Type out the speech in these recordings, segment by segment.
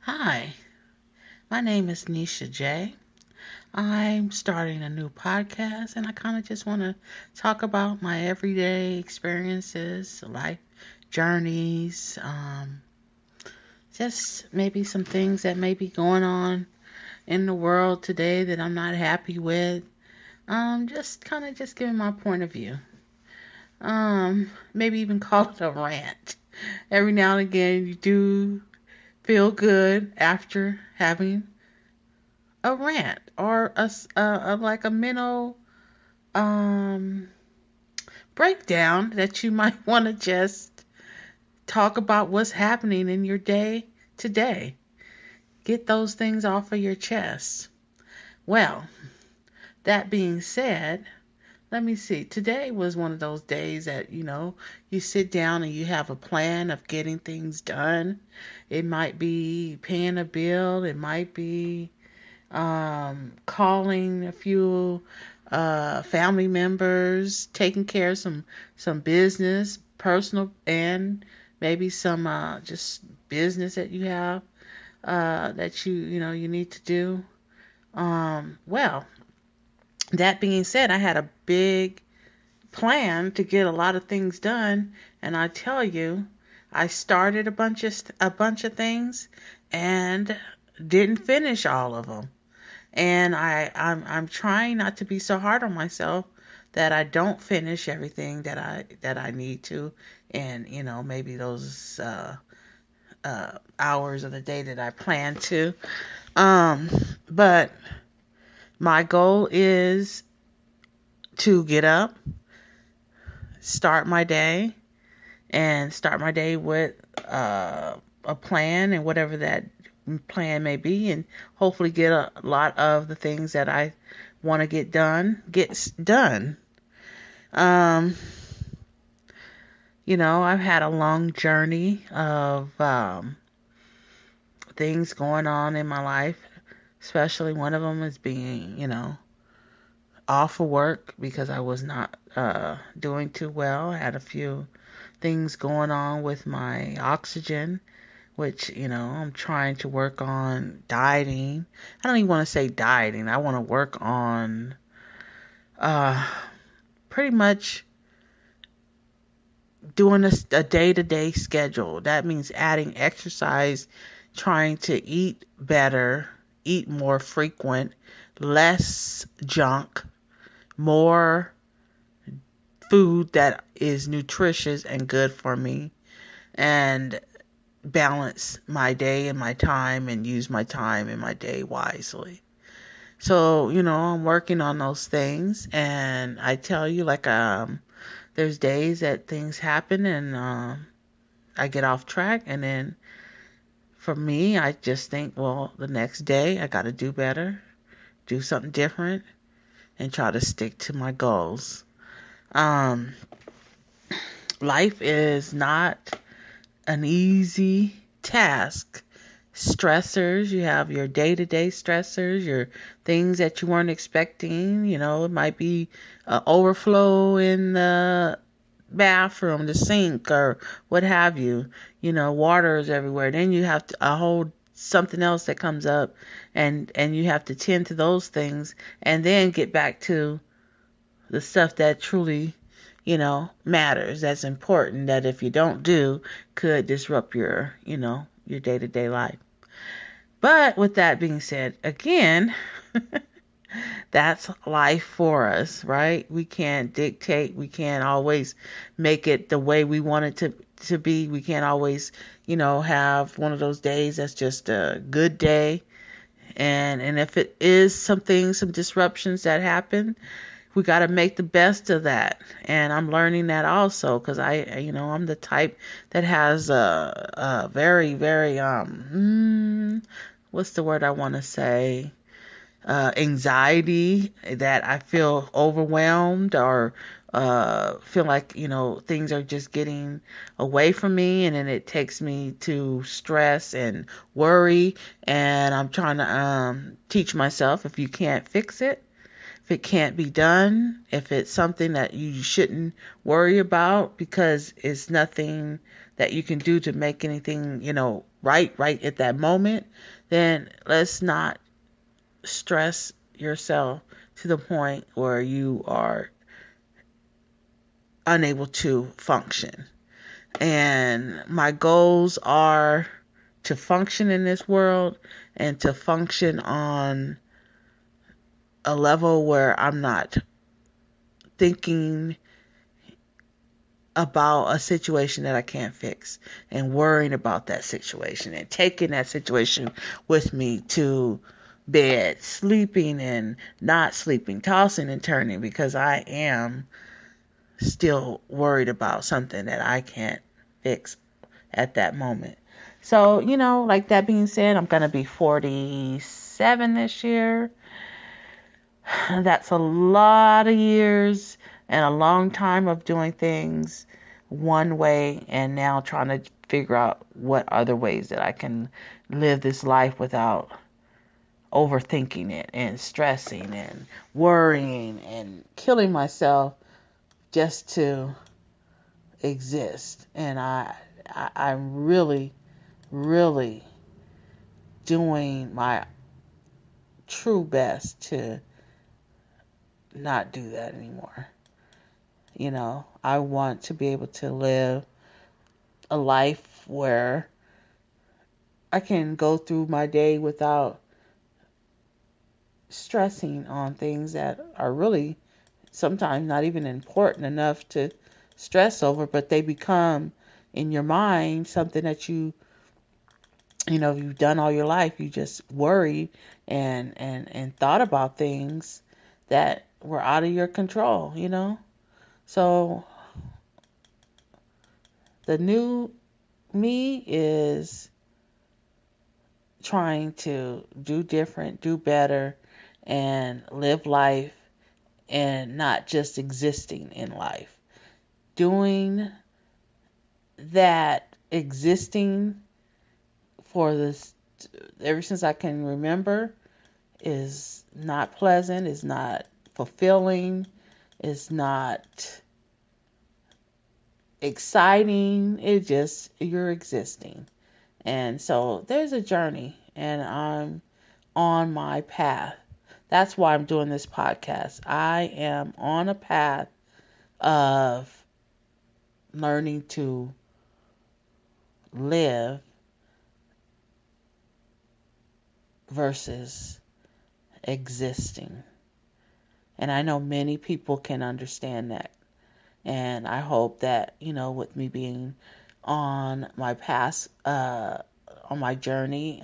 Hi, my name is Nisha J. I'm starting a new podcast and I kind of just want to talk about my everyday experiences, life journeys, just maybe some things that may be going on in the world today that I'm not happy with. Just kind of just giving my point of view. Maybe even call it a rant. Every now and again, you do feel good after having a rant or like a mental um, breakdown that you might want to just talk about what's happening in your day today. Get those things off of your chest. Well, that being said, let me see. Today was one of those days that, you sit down and you have a plan of getting things done. It might be paying a bill, it might be calling a few family members, taking care of some business, personal, and maybe some just business that you have that you need to do. Well, that being said, I had a big plan to get a lot of things done, and I tell you, I started a bunch of things and didn't finish all of them. And I'm trying not to be so hard on myself that I don't finish everything that I need to, and maybe those hours of the day that I plan to. Um, but my goal is to get up, start my day, and start my day with a plan and whatever that plan may be, and hopefully get a lot of the things that I want to get done. Um, I've had a long journey of things going on in my life, especially one of them is being, off of work because I was not doing too well. I had a few things going on with my oxygen, which, I'm trying to work on dieting. I don't even want to say dieting. I want to work on uh, pretty much doing a day-to-day schedule. That means adding exercise, trying to eat better, eat more frequent, less junk, more food that is nutritious and good for me, and balance my day and my time and use my time and my day wisely. So, I'm working on those things, and I tell you, like, there's days that things happen and I get off track, and then for me, I just think, well, the next day I got to do better, do something different, and try to stick to my goals. Um, Life is not an easy task. Stressors, you have your day-to-day stressors, your things that you weren't expecting. It might be overflow in the bathroom, the sink, or what have you. Water is everywhere. Then you have a whole something else that comes up, and you have to tend to those things, and then get back to the stuff that truly, matters. That's important. That if you don't do, could disrupt your day-to-day life. But with that being said, again, that's life for us, right? We can't dictate. We can't always make it the way we want it to be. We can't always, have one of those days that's just a good day. And if it is some disruptions that happen, we got to make the best of that. And I'm learning that also because I'm the type that has a very, very, what's the word I want to say? Anxiety, that I feel overwhelmed or feel like, things are just getting away from me, and then it takes me to stress and worry. And I'm trying to teach myself, if you can't fix it, if it can't be done, if it's something that you shouldn't worry about because it's nothing that you can do to make anything, right at that moment, then let's not stress yourself to the point where you are unable to function. And my goals are to function in this world and to function on a level where I'm not thinking about a situation that I can't fix and worrying about that situation and taking that situation with me to bed, sleeping and not sleeping, tossing and turning because I am still worried about something that I can't fix at that moment. So, like that being said, I'm going to be 47 this year. That's a lot of years and a long time of doing things one way and now trying to figure out what other ways that I can live this life without overthinking it and stressing and worrying and killing myself just to exist. And I'm really, really doing my true best to not do that anymore. I want to be able to live a life where I can go through my day without stressing on things that are really sometimes not even important enough to stress over, but they become in your mind something that you've done all your life. You just worried and thought about things that were out of your control. So the new me is trying to do different, do better, and live life and not just existing in life. Doing that existing for this ever since I can remember is not pleasant, is not fulfilling, is not exciting. It just, you're existing. And so there's a journey, and I'm on my path. That's why I'm doing this podcast. I am on a path of learning to live versus existing. And I know many people can understand that. And I hope that, with me being on my path, on my journey,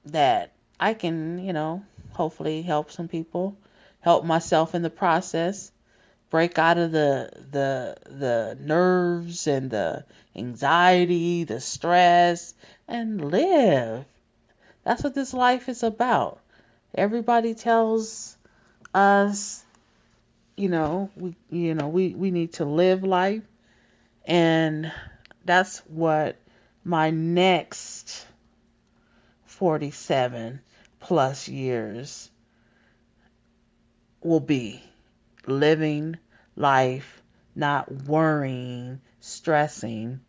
that I can, hopefully help some people, help myself in the process, break out of the nerves and the anxiety, the stress, and live. That's what this life is about. Everybody tells us, we need to live life, and that's what my next 47 plus years will be. Living life, not worrying, stressing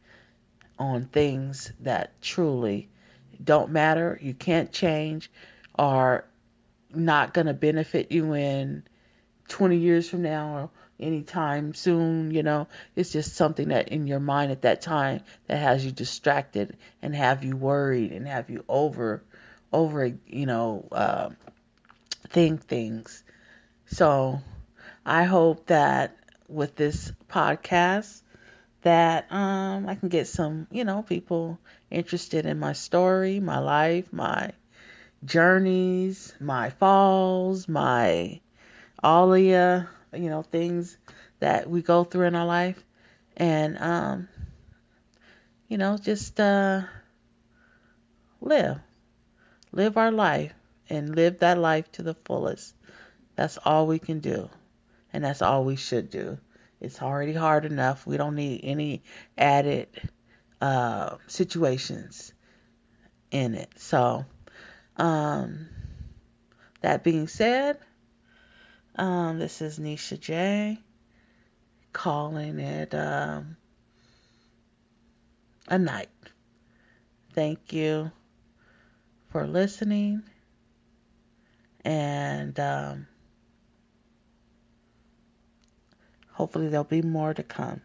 on things that truly don't matter, you can't change, are not going to benefit you in 20 years from now or anytime soon. It's just something that in your mind at that time that has you distracted and have you worried and have you over think things. So I hope that with this podcast that I can get some people interested in my story, my life, my journeys, my falls, my all the things that we go through in our life, and just live our life and live that life to the fullest. That's all we can do, and that's all we should do. It's already hard enough. We don't need any added situations in it. So that being said, this is Nisha J calling it a night. Thank you for listening, and hopefully there'll be more to come.